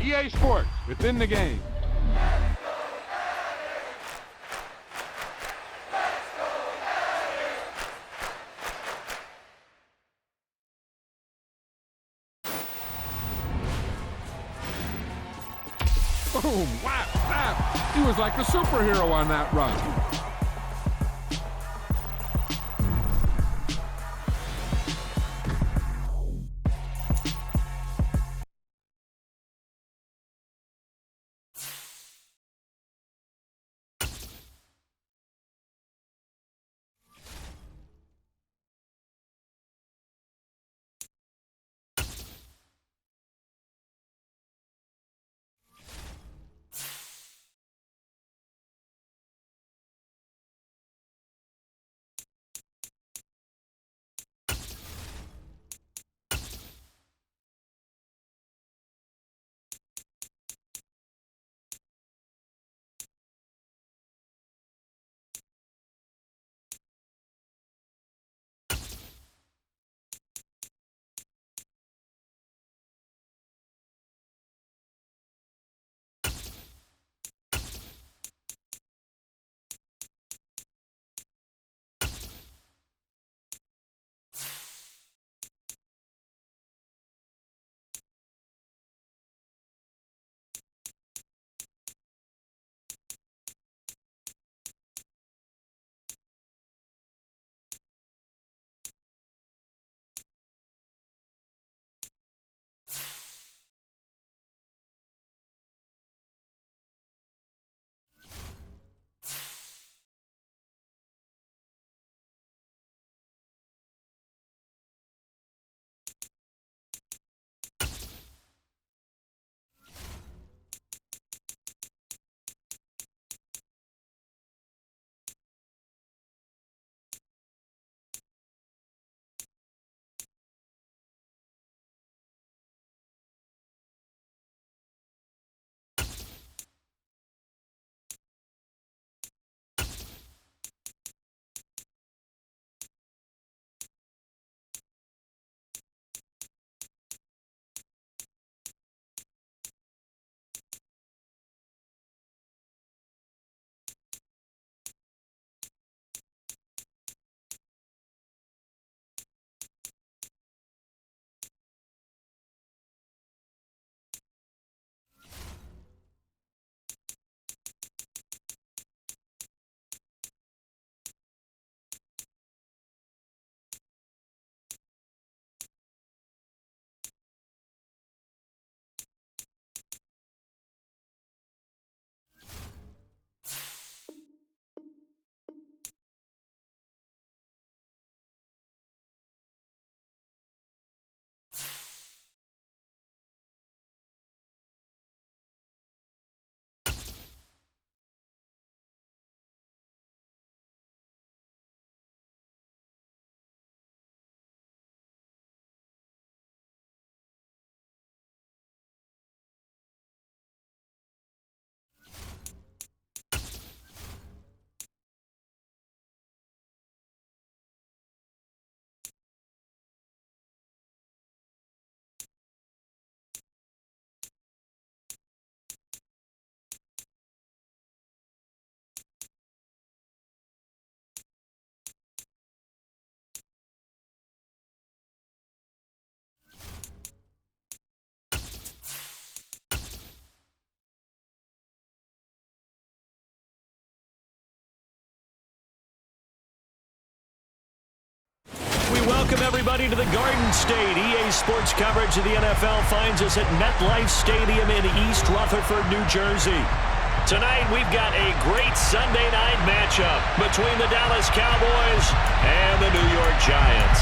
EA Sports, within the game. Boom, whap, snap. He was like a superhero on that run. We welcome everybody to the Garden State. EA Sports coverage of the NFL finds us at MetLife Stadium in East Rutherford, New Jersey. Tonight, we've got a great Sunday night matchup between the Dallas Cowboys and the New York Giants.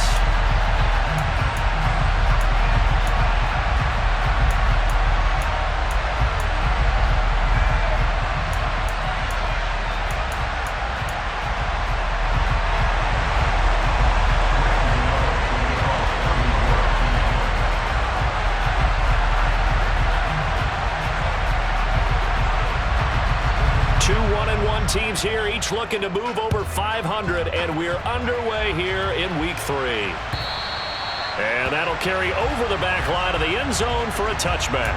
Two 1-1 teams here, each looking to move over 500, and we're underway here in Week 3. And that'll carry over the back line of the end zone for a touchback.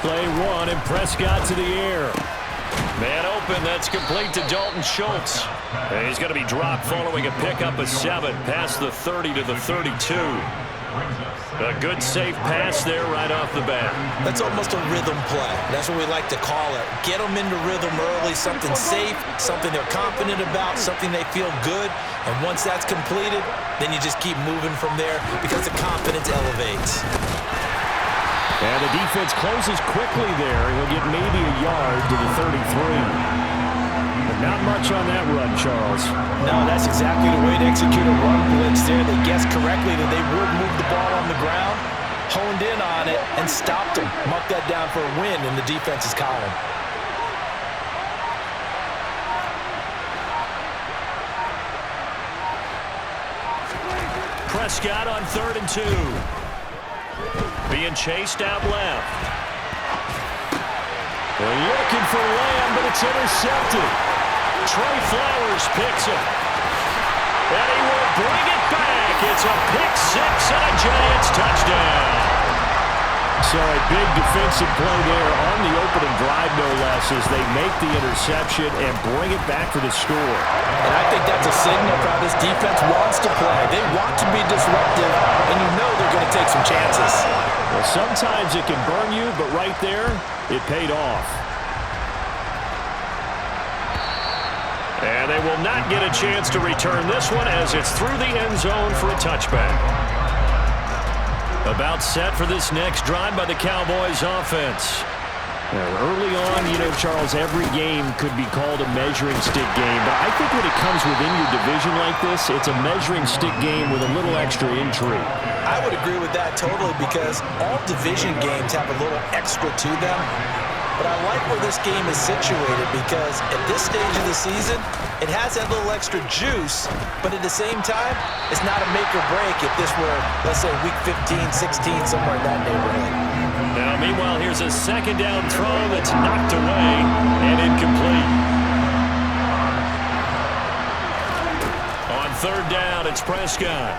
Play one, and Prescott to the air. Man open, that's complete to Dalton Schultz. And he's going to be dropped following a pickup of 7 past the 30 to the 32. A good safe pass there right off the bat. That's almost a rhythm play. That's what we like to call it. Get them into rhythm early, something safe, something they're confident about, something they feel good. And once that's completed, then you just keep moving from there because the confidence elevates. And the defense closes quickly there. He'll get maybe a yard to the 33. But not much on that run, Charles. No, that's exactly the way to execute a run blitz there. They guessed correctly that they would move the ball on the ground, honed in on it, and stopped them. Mark that down for a win in the defense's column. Prescott on 3rd and 2. Being chased out left. They're looking for Lamb, but it's intercepted. Trey Flowers picks it. And he will bring it back. It's a pick 6 and a Giants touchdown. So a big defensive play there on the opening drive, no less, as they make the interception and bring it back for the score. And I think that's a signal for how this defense wants to play. They want to be disruptive, and you know they're going to take some chances. Well, sometimes it can burn you, but right there, it paid off. And they will not get a chance to return this one as it's through the end zone for a touchback. About set for this next drive by the Cowboys offense. Now, early on, Charles, every game could be called a measuring stick game, but I think when it comes within your division like this, it's a measuring stick game with a little extra intrigue. I would agree with that totally because all division games have a little extra to them. But I like where this game is situated because at this stage of the season, it has that little extra juice, but at the same time, it's not a make or break if this were, let's say, week 15, 16, somewhere in that neighborhood. Now, meanwhile, here's a second down throw that's knocked away and incomplete. On 3rd down, it's Prescott.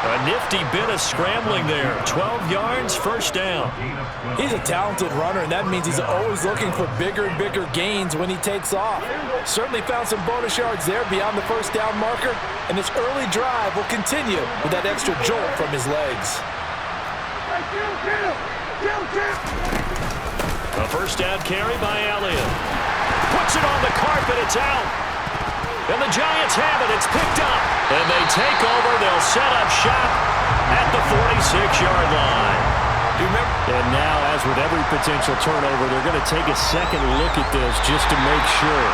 A nifty bit of scrambling there. 12 yards, 1st down. He's a talented runner, and that means he's always looking for bigger and bigger gains when he takes off. Certainly found some bonus yards there beyond the 1st down marker, and this early drive will continue with that extra jolt from his legs. A 1st down carry by Elliott. Puts it on the carpet, it's out. And the Giants have it. It's picked up. And they take over. They'll set up shop at the 46-yard line. And now, as with every potential turnover, they're going to take a second look at this just to make sure.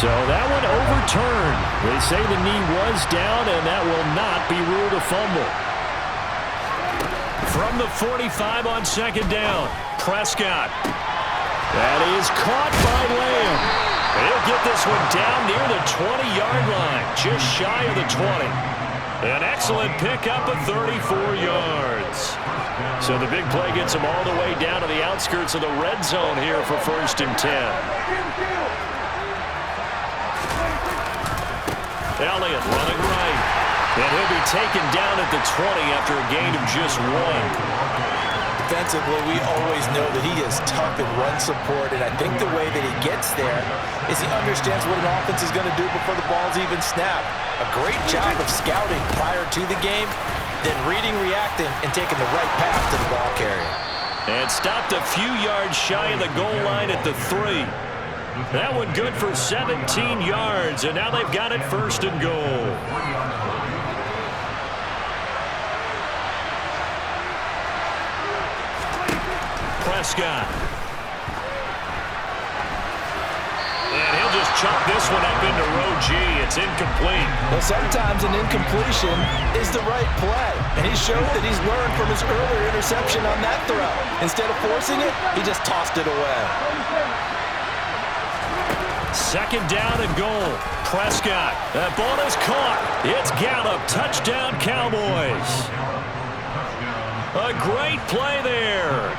So that one overturned. They say the knee was down, and that will not be ruled a fumble. From the 45 on 2nd down. Prescott. That is caught by Lamb. He'll get this one down near the 20-yard line, just shy of the 20. An excellent pickup of 34 yards. So the big play gets him all the way down to the outskirts of the red zone here for 1st and 10. Elliott running right. And he'll be taken down at the 20 after a gain of just 1. Defensively, we always know that he is tough in run support, and I think the way that he gets there is he understands what an offense is going to do before the ball's even snapped. A great job of scouting prior to the game, then reading, reacting, and taking the right path to the ball carrier. And stopped a few yards shy of the goal line at the 3. That one good for 17 yards, and now they've got it 1st and goal. Prescott. And he'll just chop this one up into row G. It's incomplete. Well, sometimes an incompletion is the right play. And he showed that he's learned from his earlier interception on that throw. Instead of forcing it, he just tossed it away. Second down and goal. Prescott. That ball is caught. It's Gallup. Touchdown, Cowboys. A great play there.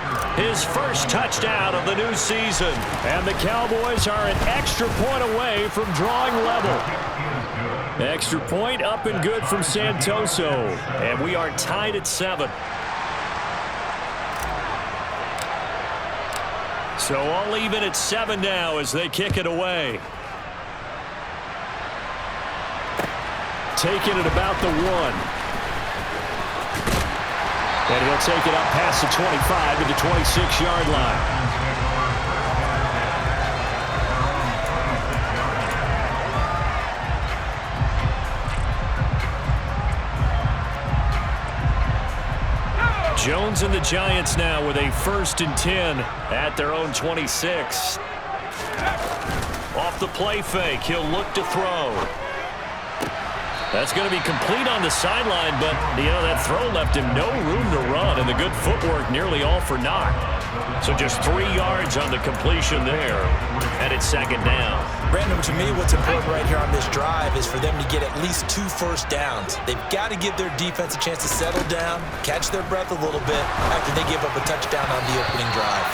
His first touchdown of the new season. And the Cowboys are an extra point away from drawing level. Extra point up and good from Santoso. And we are tied at 7. So all even at 7 now as they kick it away. Taking it about the 1. And he'll take it up past the 25 to the 26-yard line. Jones and the Giants now with a 1st and 10 at their own 26. Off the play fake, he'll look to throw. That's going to be complete on the sideline, but, that throw left him no room to run, and the good footwork nearly all for naught. So just 3 yards on the completion there, and it's 2nd down. Brandon, to me, what's important right here on this drive is for them to get at least 2 first downs. They've got to give their defense a chance to settle down, catch their breath a little bit after they give up a touchdown on the opening drive.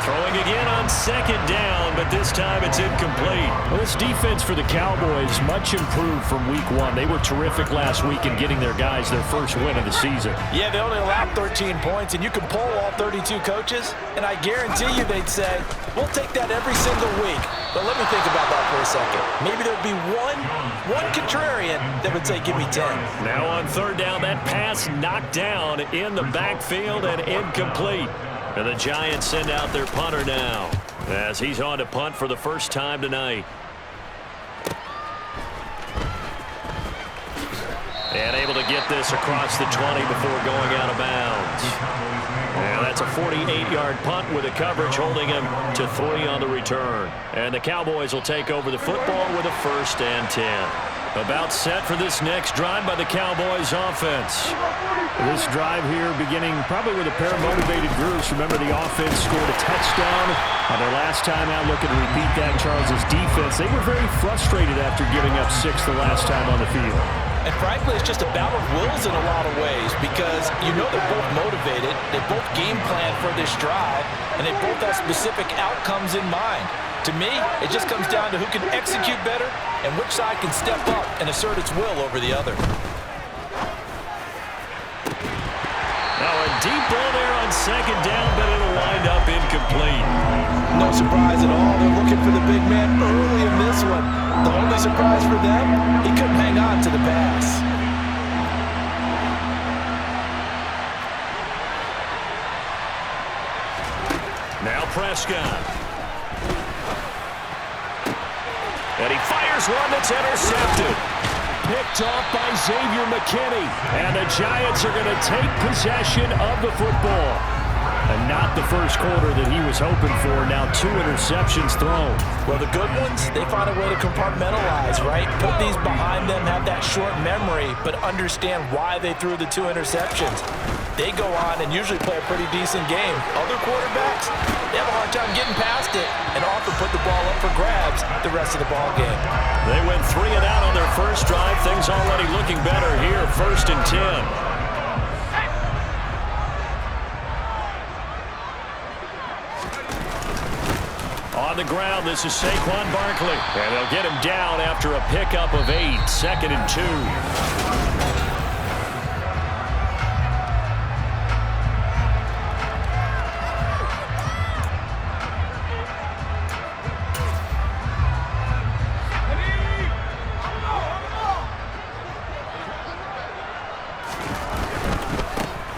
Throwing again on 2nd down, but this time it's incomplete. Well, this defense for the Cowboys much improved from week 1. They were terrific last week in getting their guys their first win of the season. Yeah, they only allowed 13 points, and you can poll all 32 coaches, and I guarantee you they'd say, we'll take that every single week. But let me think about that for a second. Maybe there'd be one contrarian that would say, give me 10. Now on 3rd down, that pass knocked down in the backfield and incomplete. And the Giants send out their punter now as he's on to punt for the first time tonight. And able to get this across the 20 before going out of bounds. And that's a 48-yard punt with the coverage holding him to 3 on the return. And the Cowboys will take over the football with a 1st and 10. About set for this next drive by the Cowboys offense. This drive here beginning probably with a pair of motivated groups. Remember, the offense scored a touchdown on their last time out. Looking to repeat that. Charles's defense, they were very frustrated after giving up 6 the last time on the field. And frankly, it's just a battle of wills in a lot of ways because they're both motivated, they both game plan for this drive, and they both have specific outcomes in mind. To me, it just comes down to who can execute better and which side can step up and assert its will over the other. Now a deep ball there on 2nd down, but it'll wind up incomplete. No surprise at all. They're looking for the big man early in this one. The only surprise for them, he couldn't hang on to the pass. Now Prescott. And he fires one that's intercepted. Picked off by Xavier McKinney. And the Giants are going to take possession of the football. And not the first quarter that he was hoping for. Now 2 interceptions thrown. Well, the good ones, they find a way to compartmentalize, right? Put these behind them, have that short memory, but understand why they threw the 2 interceptions. They go on and usually play a pretty decent game. Other quarterbacks, they have a hard time getting past it and often put the ball up for grabs the rest of the ball game. They went 3 and out on their first drive. Things already looking better here. 1st and 10. On the ground, this is Saquon Barkley. And they'll get him down after a pickup of 8. 2nd and 2.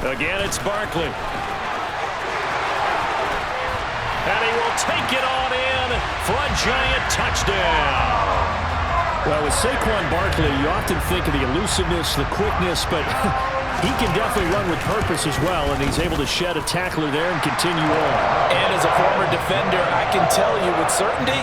Again, it's Barkley. And he will take it on in for a Giant touchdown. Well, with Saquon Barkley, you often think of the elusiveness, the quickness, but he can definitely run with purpose as well, and he's able to shed a tackler there and continue on. And as a former defender, I can tell you with certainty,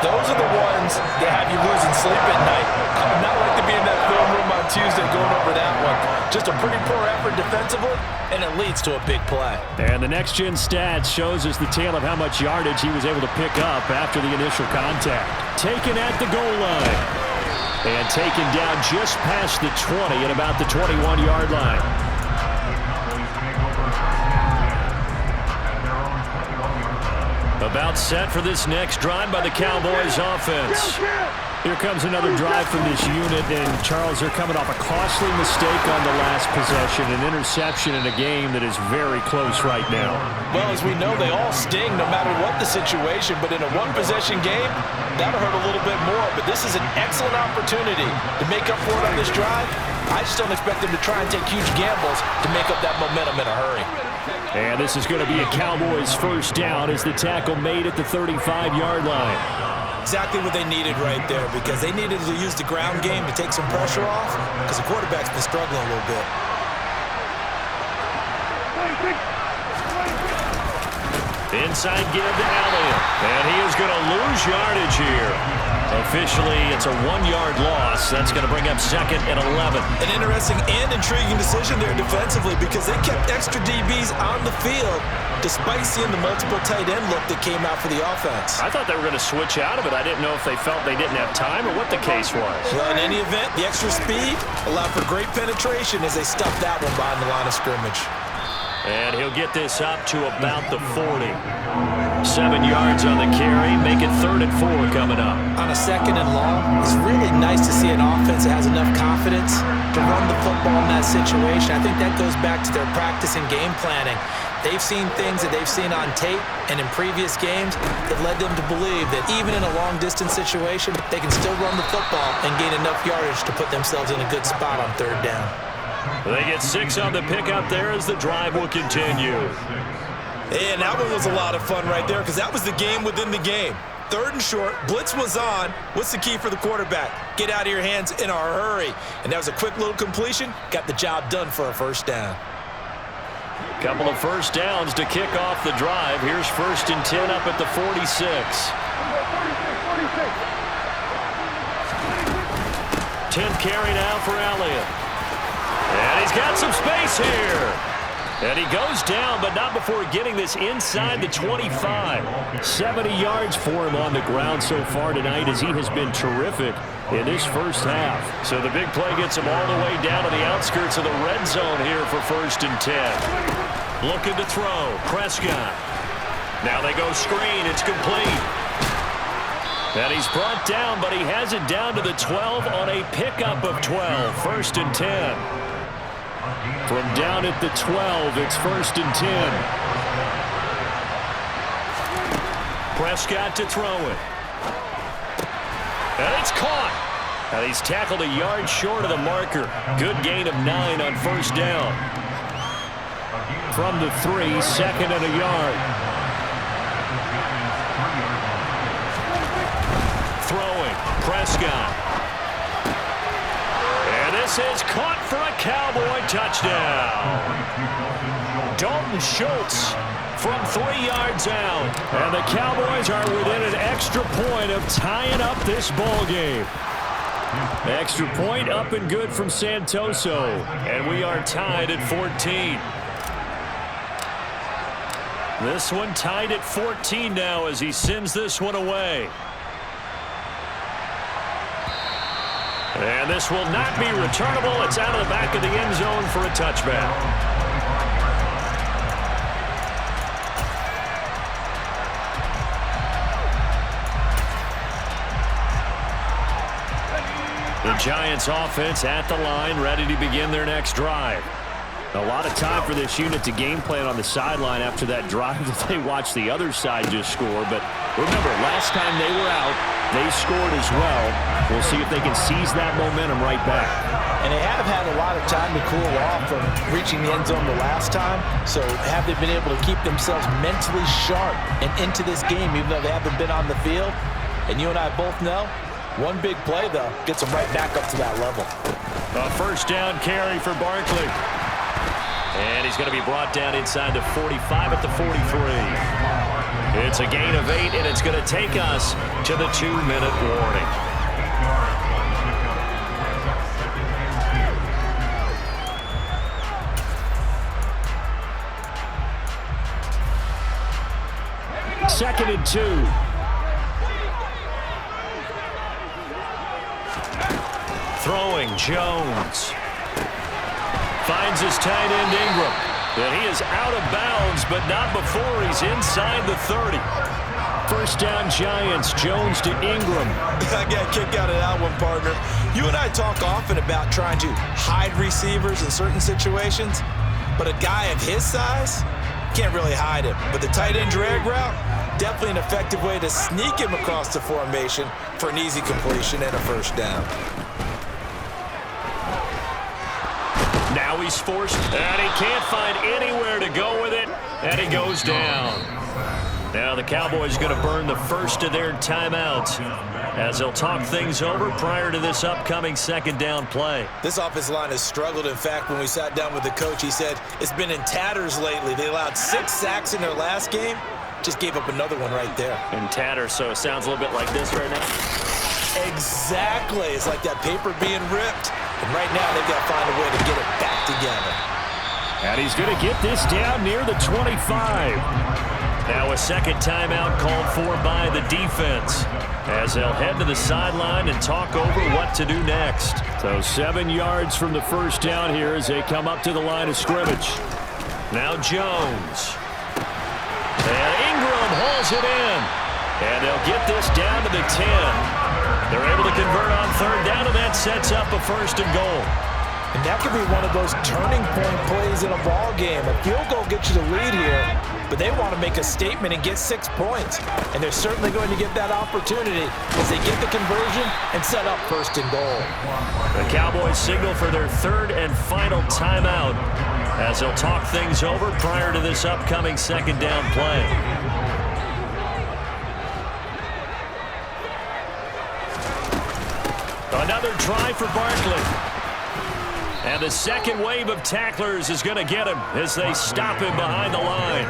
those are the ones that have you losing sleep at night. I would not like to be in that film room on Tuesday going over that one. Just a pretty poor effort defensively, and it leads to a big play. And the next-gen stats shows us the tale of how much yardage he was able to pick up after the initial contact. Taken at the goal line. And taken down just past the 20 at about the 21-yard line. About set for this next drive by the Cowboys offense. Here comes another drive from this unit, and Charles, they're coming off a costly mistake on the last possession, an interception in a game that is very close right now. Well, as we know, they all sting no matter what the situation, but in a one-possession game, that'll hurt a little bit more. But this is an excellent opportunity to make up for it on this drive. I just don't expect them to try and take huge gambles to make up that momentum in a hurry. And this is going to be a Cowboys first down as the tackle made at the 35-yard line. Exactly what they needed right there, because they needed to use the ground game to take some pressure off, because the quarterback's been struggling a little bit. Inside give to Elliott, and he is going to lose yardage here. Officially, it's a 1-yard loss. That's going to bring up 2nd and 11. An interesting and intriguing decision there defensively, because they kept extra DBs on the field despite seeing the multiple tight end look that came out for the offense. I thought they were going to switch out of it. I didn't know if they felt they didn't have time or what the case was. Well, in any event, the extra speed allowed for great penetration as they stuffed that one behind the line of scrimmage. And he'll get this up to about the 40. 7 yards on the carry. Make it 3rd and 4 coming up. On a 2nd and long, it's really nice to see an offense that has enough confidence to run the football in that situation. I think that goes back to their practice and game planning. They've seen things that they've seen on tape and in previous games that led them to believe that even in a long-distance situation, they can still run the football and gain enough yardage to put themselves in a good spot on 3rd down. They get 6 on the pickup there as the drive will continue. And that one was a lot of fun right there, because that was the game within the game. 3rd and short, blitz was on. What's the key for the quarterback? Get out of your hands in a hurry. And that was a quick little completion. Got the job done for a first down. Couple of first downs to kick off the drive. Here's 1st and 10 up at the 46. 10th carry now for Elliott. And he's got some space here. And he goes down, but not before getting this inside the 25. 70 yards for him on the ground so far tonight, as he has been terrific in this first half. So the big play gets him all the way down to the outskirts of the red zone here for 1st and 10. Looking to throw. Prescott. Now they go screen. It's complete. And he's brought down, but he has it down to the 12 on a pickup of 12. 1st and 10. From down at the 12, it's 1st and 10. Prescott to throw it. And it's caught. And he's tackled a yard short of the marker. Good gain of 9 on 1st down. From the 3, 2nd and a yard. Throwing. Prescott. This is caught for a Cowboy touchdown. Dalton Schultz from 3 yards out. And the Cowboys are within an extra point of tying up this ball game. Extra point up and good from Santoso. And we are tied at 14. This one tied at 14 now as he sends this one away. And this will not be returnable. It's out of the back of the end zone for a touchback. The Giants offense at the line, ready to begin their next drive. A lot of time for this unit to game plan on the sideline after that drive that they watched the other side just score. But remember, last time they were out, they scored as well. We'll see if they can seize that momentum right back. And they have had a lot of time to cool off from reaching the end zone the last time. So have they been able to keep themselves mentally sharp and into this game, even though they haven't been on the field? And you and I both know, one big play, though, gets them right back up to that level. A 1st down carry for Barkley. And he's going to be brought down inside the 45 at the 43. It's a gain of 8, and it's going to take us to the 2-minute warning. 2nd and 2. Throwing, Jones. Finds his tight end, Ingram. And he is out of bounds, but not before he's inside the 30. First down, Giants. Jones to Ingram. I got a kick out of that one, partner. You and I talk often about trying to hide receivers in certain situations, but a guy of his size can't really hide him. But the tight end drag route, definitely an effective way to sneak him across the formation for an easy completion and a first down. Now he's forced, and he can't find anywhere to go with it, and he goes down. Now the Cowboys going to burn the first of their timeouts as they'll talk things over prior to this upcoming second down play. This offensive line has struggled. In fact, when we sat down with the coach, he said it's been in tatters lately. They allowed 6 sacks in their last game. Just gave up another one right there. In tatters, so it sounds a little bit like this right now. Exactly. It's like that paper being ripped. And right now, they've got to find a way to get it back together. And he's going to get this down near the 25. Now a second timeout called for by the defense as they'll head to the sideline and talk over what to do next. So 7 yards from the first down here as they come up to the line of scrimmage. Now Jones. And Ingram hauls it in. And they'll get this down to the 10. They're able to convert on third down, and that sets up a first and goal. And that could be one of those turning point plays in a ball game. A field goal gets you the lead here, but they want to make a statement and get 6 points. And they're certainly going to get that opportunity as they get the conversion and set up first and goal. The Cowboys signal for their third and final timeout as they'll talk things over prior to this upcoming second down play. Another try for Barkley. And the second wave of tacklers is going to get him as they stop him behind the line.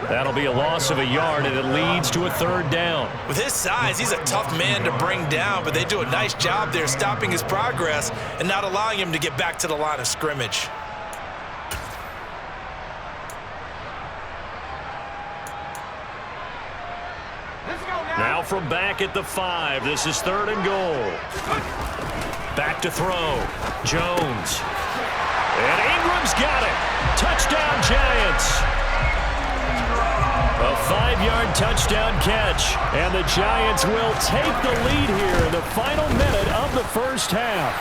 That'll be a loss of a yard, and it leads to a third down. With his size, he's a tough man to bring down, but they do a nice job there stopping his progress and not allowing him to get back to the line of scrimmage. Now from back at the 5, this is third and goal. Back to throw. Jones. And Ingram's got it. Touchdown, Giants. A 5-yard touchdown catch. And the Giants will take the lead here in the final minute of the first half.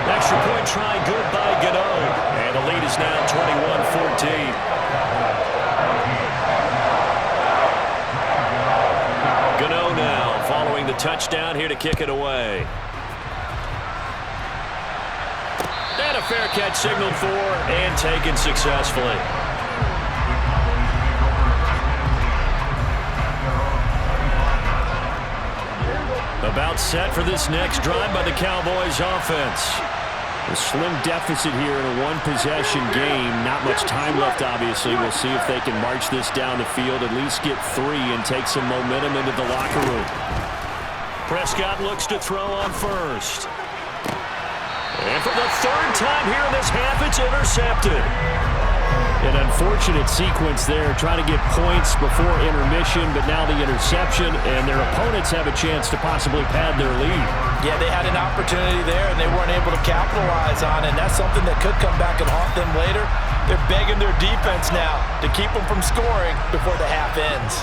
Extra point try good by Gano. And the lead is now 21-14. Gano now following the touchdown here to kick it away. And a fair catch signaled for and taken successfully. About set for this next drive by the Cowboys offense. A slim deficit here in a one-possession game. Not much time left, obviously. We'll see if they can march this down the field, at least get 3 and take some momentum into the locker room. Prescott looks to throw on first. And for the third time here in this half, it's intercepted. An unfortunate sequence there, trying to get points before intermission, but now the interception, and their opponents have a chance to possibly pad their lead. Yeah, they had an opportunity there, and they weren't able to capitalize on it, and that's something that could come back and haunt them later. They're begging their defense now to keep them from scoring before the half ends.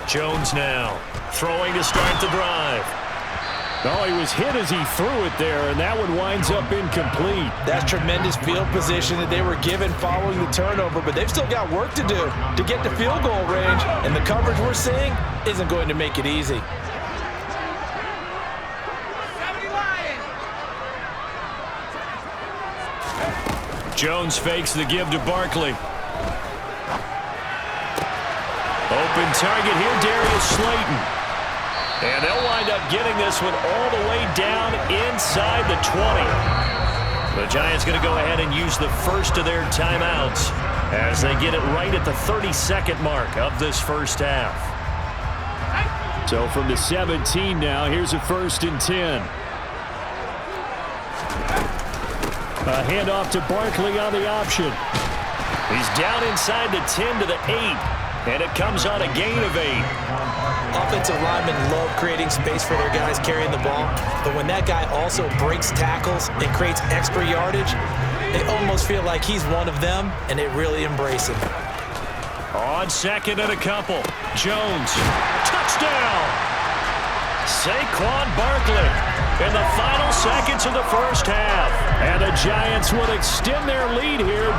Jones now, throwing to start the drive. Oh, he was hit as he threw it there, and that one winds up incomplete. That's tremendous field position that they were given following the turnover, but they've still got work to do to get to field goal range, and the coverage we're seeing isn't going to make it easy. Jones fakes the give to Barkley. Open target here, Darius Slayton. And they'll wind up getting this one all the way down inside the 20. The Giants going to go ahead and use the first of their timeouts as they get it right at the 32nd mark of this first half. So from the 17 now, here's a 1st and 10. A handoff to Barkley on the option. He's down inside the 10 to the 8, and it comes on a gain of 8. Offensive linemen love creating space for their guys carrying the ball, but when that guy also breaks tackles and creates extra yardage, they almost feel like he's one of them, and they really embrace him. On second and a couple, Jones, touchdown! Saquon Barkley in the final seconds of the first half. And the Giants will extend their lead here.